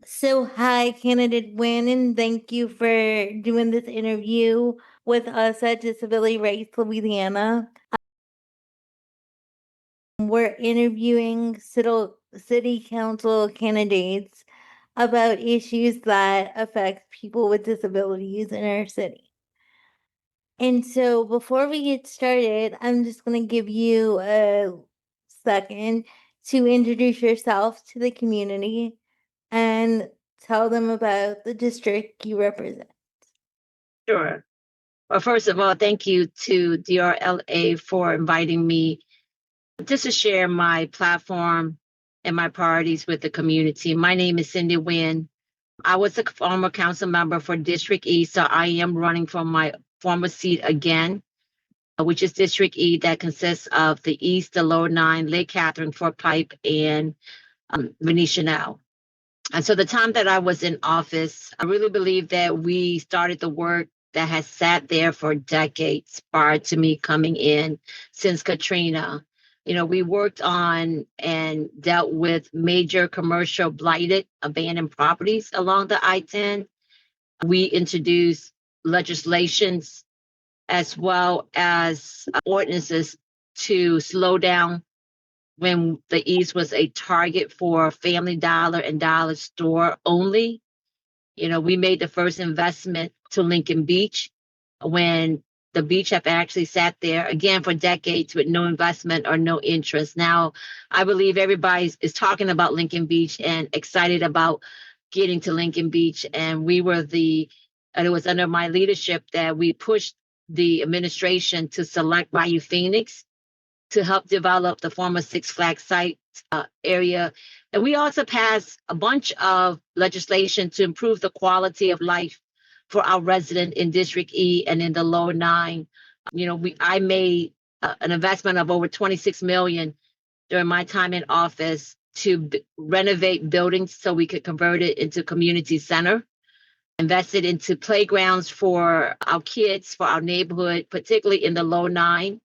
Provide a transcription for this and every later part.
So, hi, candidate Nguyen, and thank you for doing this interview with us at Disability Rights Louisiana. We're interviewing city council candidates about issues that affect people with disabilities in our city. And so, before we get started, I'm just going to give you a second to introduce yourself to the community and tell them about the district you represent. Sure. Well, first of all, thank you to DRLA for inviting me just to share my platform and my priorities with the community. My name is Cynthia Nguyen. I was a former council member for District E, so I am running for my former seat again, which is District E, that consists of the East, the Lower Nine, Lake Catherine, Fort Pipe, and Venetia now. And so the time that I was in office, I really believe that we started the work that has sat there for decades prior to me coming in since Katrina. We worked on and dealt with major commercial blighted abandoned properties along the I-10. We introduced legislations as well as ordinances to slow down when the East was a target for Family Dollar and Dollar Store only. We made the first investment to Lincoln Beach when the beach have actually sat there again for decades with no investment or no interest. Now, I believe everybody is talking about Lincoln Beach and excited about getting to Lincoln Beach. And it was under my leadership that we pushed the administration to select Bayou Phoenix to help develop the former Six Flags site area. And we also passed a bunch of legislation to improve the quality of life for our resident in District E and in the Lower Nine. I made an investment of over $26 million during my time in office to renovate buildings so we could convert it into community center, invested into playgrounds for our kids, for our neighborhood, particularly in the Lower Nine.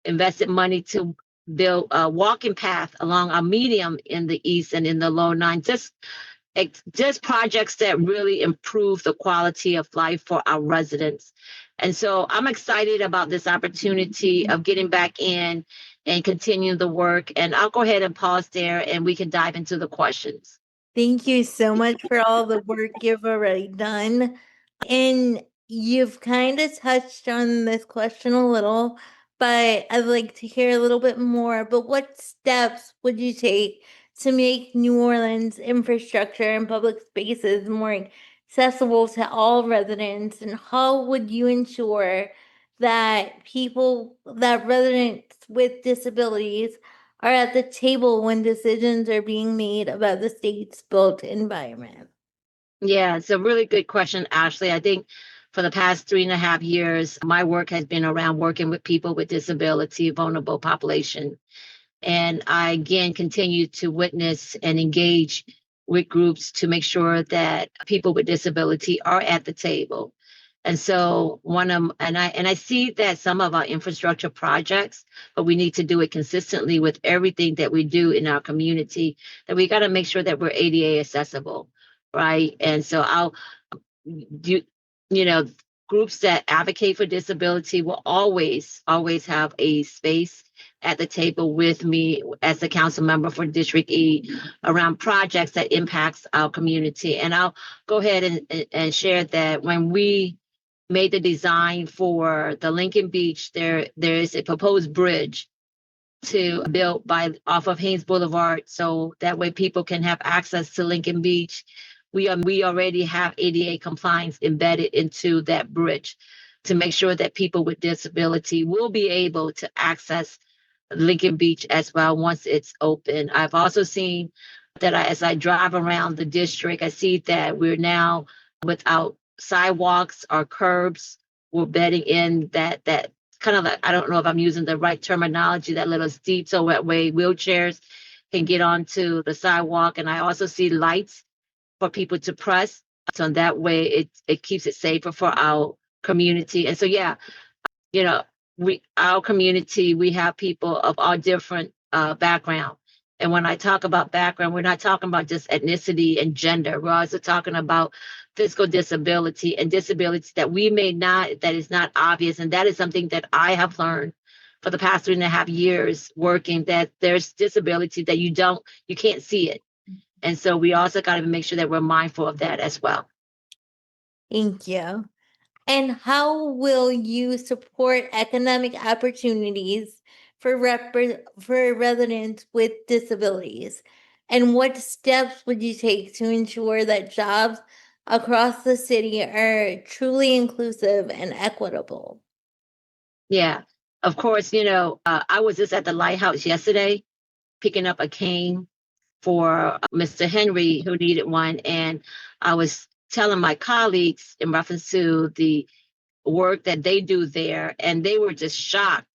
Invested money to build a walking path along our medium in the East and in the Lower Nine. Just projects that really improve the quality of life for our residents. And so I'm excited about this opportunity of getting back in and continuing the work. And I'll go ahead and pause there and we can dive into the questions. Thank you so much for all the work you've already done. And you've kind of touched on this question a little, but I'd like to hear a little bit more. But what steps would you take to make New Orleans infrastructure and public spaces more accessible to all residents? And how would you ensure that residents with disabilities are at the table when decisions are being made about the state's built environment? Yeah, it's a really good question, Ashley. I think for the past 3.5 years, my work has been around working with people with disability, vulnerable population. And I, again, continue to witness and engage with groups to make sure that people with disability are at the table. And so I see that some of our infrastructure projects, but we need to do it consistently with everything that we do in our community, that we got to make sure that we're ADA accessible, right? And so I'll do, groups that advocate for disability will always have a space at the table with me as a council member for District E around projects that impacts our community. And I'll go ahead and share that when we made the design for the Lincoln Beach, there is a proposed bridge to build off of Haynes Boulevard, so that way people can have access to Lincoln Beach. We already have ADA compliance embedded into that bridge to make sure that people with disability will be able to access Lincoln Beach as well once it's open. I've also seen that as I drive around the district, I see that we're now without sidewalks or curbs. We're bedding in that kind of like, I don't know if I'm using the right terminology, that little steep so that way wheelchairs can get onto the sidewalk. And I also see lights for people to press. So that way it keeps it safer for our community. And so, yeah, our community, we have people of all different background. And when I talk about background, we're not talking about just ethnicity and gender. We're also talking about physical disability and disabilities that we may not, that is not obvious. And that is something that I have learned for the past 3.5 years working, that there's disability that you can't see it. And so we also got to make sure that we're mindful of that as well. Thank you. And how will you support economic opportunities for residents with disabilities? And what steps would you take to ensure that jobs across the city are truly inclusive and equitable? Yeah, of course, I was just at the lighthouse yesterday picking up a cane for Mr. Henry who needed one. And I was telling my colleagues in reference to the work that they do there, and they were just shocked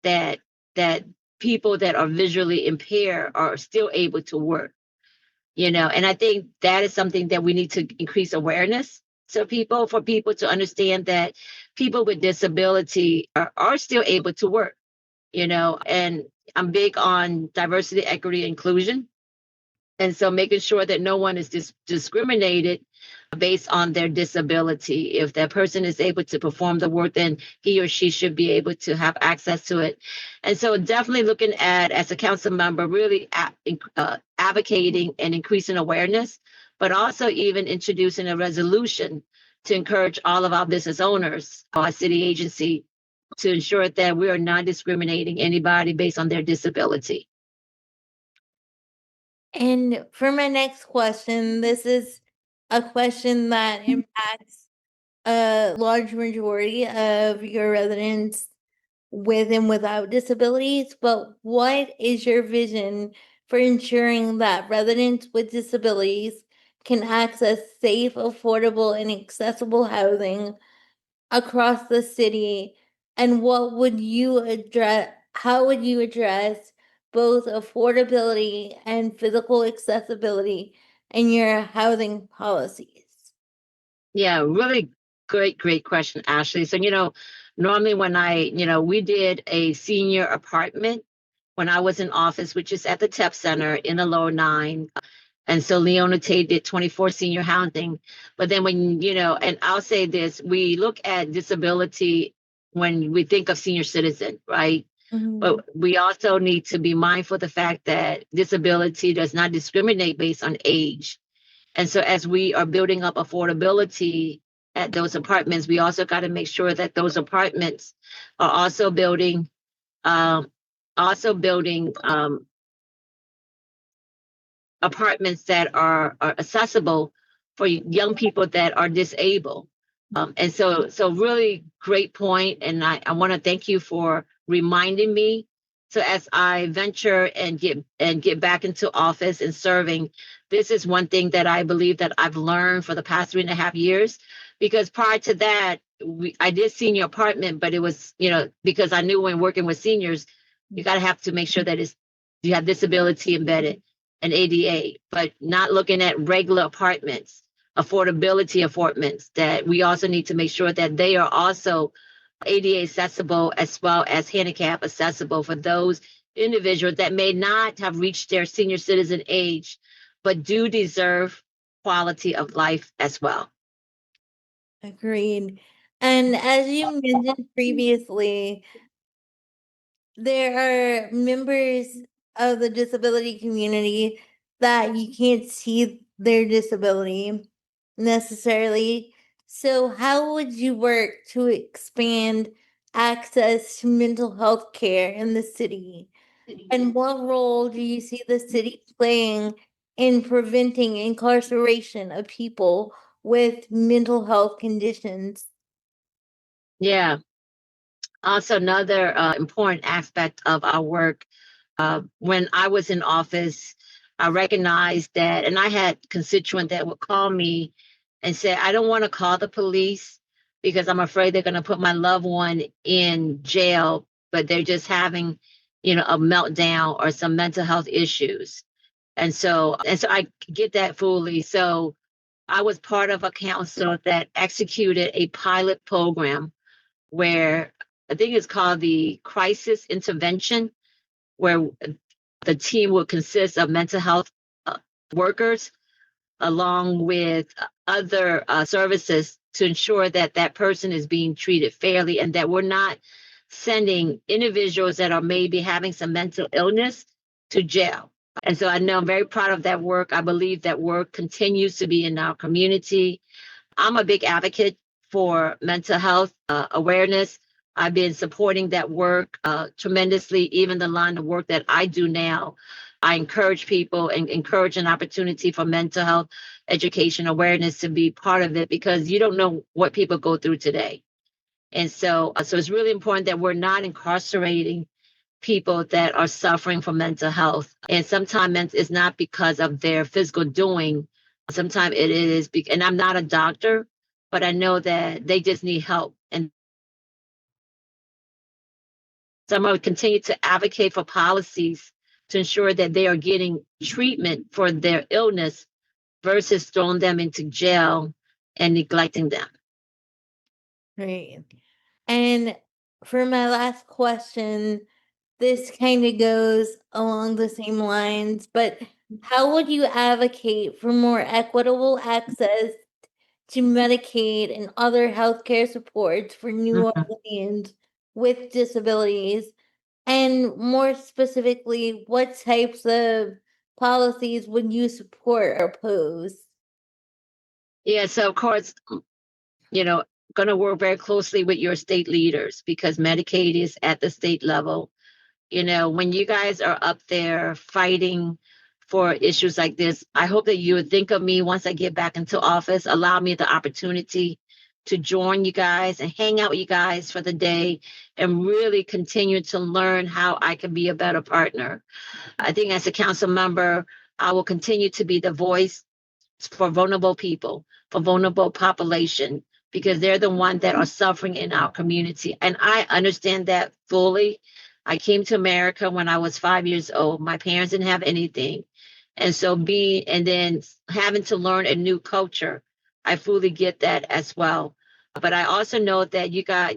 that that people that are visually impaired are still able to work. And I think that is something that we need to increase awareness to people, for people to understand that people with disability are still able to work. And I'm big on diversity, equity, inclusion. And so making sure that no one is discriminated based on their disability. If that person is able to perform the work, then he or she should be able to have access to it. And so definitely looking at, as a council member, really advocating and increasing awareness, but also even introducing a resolution to encourage all of our business owners, our city agency, to ensure that we are not discriminating anybody based on their disability. And for my next question, this is a question that impacts a large majority of your residents with and without disabilities, but what is your vision for ensuring that residents with disabilities can access safe, affordable, and accessible housing across the city? And what would you address? How would you address both affordability and physical accessibility in your housing policies? Yeah, really great question, Ashley. So, normally when we did a senior apartment when I was in office, which is at the TEP Center in the Lower Nine. And so Leona Tate did 24 senior housing. But then and I'll say this, we look at disability when we think of senior citizen, right? Mhm. But we also need to be mindful of the fact that disability does not discriminate based on age. And so as we are building up affordability at those apartments, we also got to make sure that those apartments are um, also building apartments that are accessible for young people that are disabled. And so really great point. And I want to thank you for reminding me. So as I venture and get back into office and serving, this is one thing that I believe that I've learned for the past 3.5 years. Because prior to that, I did senior apartment, but it was, because I knew when working with seniors, you got to have to make sure that you have disability embedded and ADA, but not looking at regular apartments, affordability apartments, that we also need to make sure that they are also ADA accessible as well as handicap accessible for those individuals that may not have reached their senior citizen age, but do deserve quality of life as well. Agreed. And as you mentioned previously, there are members of the disability community that you can't see their disability necessarily. So, how would you work to expand access to mental health care in the city? And what role do you see the city playing in preventing incarceration of people with mental health conditions? Yeah. Also, another important aspect of our work, when I was in office, I recognized that, and I had constituents that would call me and say, I don't want to call the police because I'm afraid they're going to put my loved one in jail, but they're just having, a meltdown or some mental health issues. And so I get that fully. So I was part of a council that executed a pilot program where I think it's called the crisis intervention, where The team will consist of mental health workers along with other services to ensure that that person is being treated fairly and that we're not sending individuals that are maybe having some mental illness to jail. And so I know I'm very proud of that work. I believe that work continues to be in our community. I'm a big advocate for mental health awareness. I've been supporting that work tremendously, even the line of work that I do now. I encourage people and encourage an opportunity for mental health education awareness to be part of it because you don't know what people go through today. And so it's really important that we're not incarcerating people that are suffering from mental health. And sometimes it's not because of their physical doing. Sometimes it is, and I'm not a doctor, but I know that they just need help. And so I'm going to continue to advocate for policies to ensure that they are getting treatment for their illness versus throwing them into jail and neglecting them. Great. And for my last question, this kind of goes along the same lines, but how would you advocate for more equitable access to Medicaid and other healthcare supports for New Mhm. Orleans with disabilities? And more specifically, what types of policies would you support or oppose? Yeah, so of course, going to work very closely with your state leaders because Medicaid is at the state level. When you guys are up there fighting for issues like this, I hope that you would think of me once I get back into office, allow me the opportunity to join you guys and hang out with you guys for the day and really continue to learn how I can be a better partner. I think as a council member, I will continue to be the voice for vulnerable people, for vulnerable population, because they're the ones that are suffering in our community. And I understand that fully. I came to America when I was 5 years old. My parents didn't have anything. And then having to learn a new culture, I fully get that as well. But I also know that you got,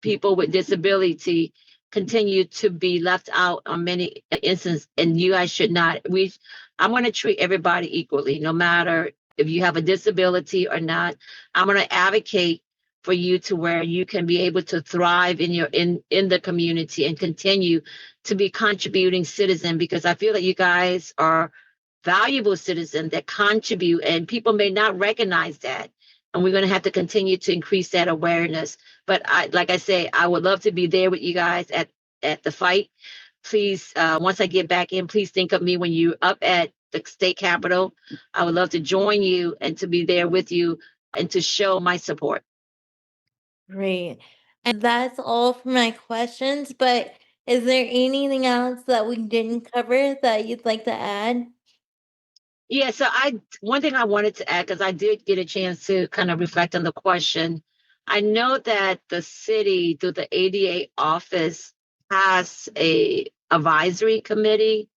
people with disability continue to be left out on many instances, and you guys should not. I'm going to treat everybody equally, no matter if you have a disability or not. I'm going to advocate for you to where you can be able to thrive in the community and continue to be contributing citizen, because I feel that you guys are valuable citizens that contribute, and people may not recognize that. And we're going to have to continue to increase that awareness. But like I say, I would love to be there with you guys at the fight. Please, once I get back in, please think of me when you're up at the state capitol. I would love to join you and to be there with you and to show my support. Great. And that's all for my questions, but is there anything else that we didn't cover that you'd like to add? Yeah, so one thing I wanted to add, because I did get a chance to kind of reflect on the question. I know that the city, through the ADA office, has a advisory committee.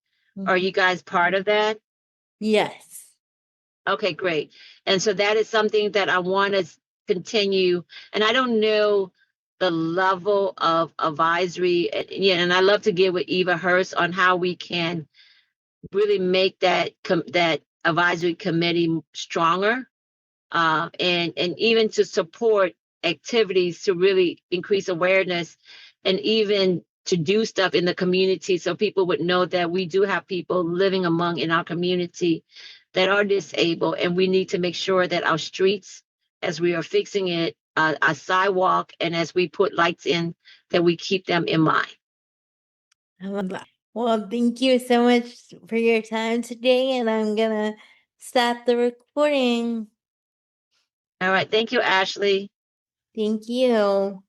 Are Mhm. you guys part of that? Yes. Okay, great. And so that is something that I want to continue. And I don't know the level of advisory. Yeah, and I love to get with Eva Hurst on how we can really make that advisory committee stronger, and even to support activities to really increase awareness, and even to do stuff in the community so people would know that we do have people living among in our community that are disabled, and we need to make sure that our streets, as we are fixing it, our sidewalk, and as we put lights in, that we keep them in mind. I love that. Well, thank you so much for your time today, and I'm gonna stop the recording. All right, thank you, Ashley. Thank you.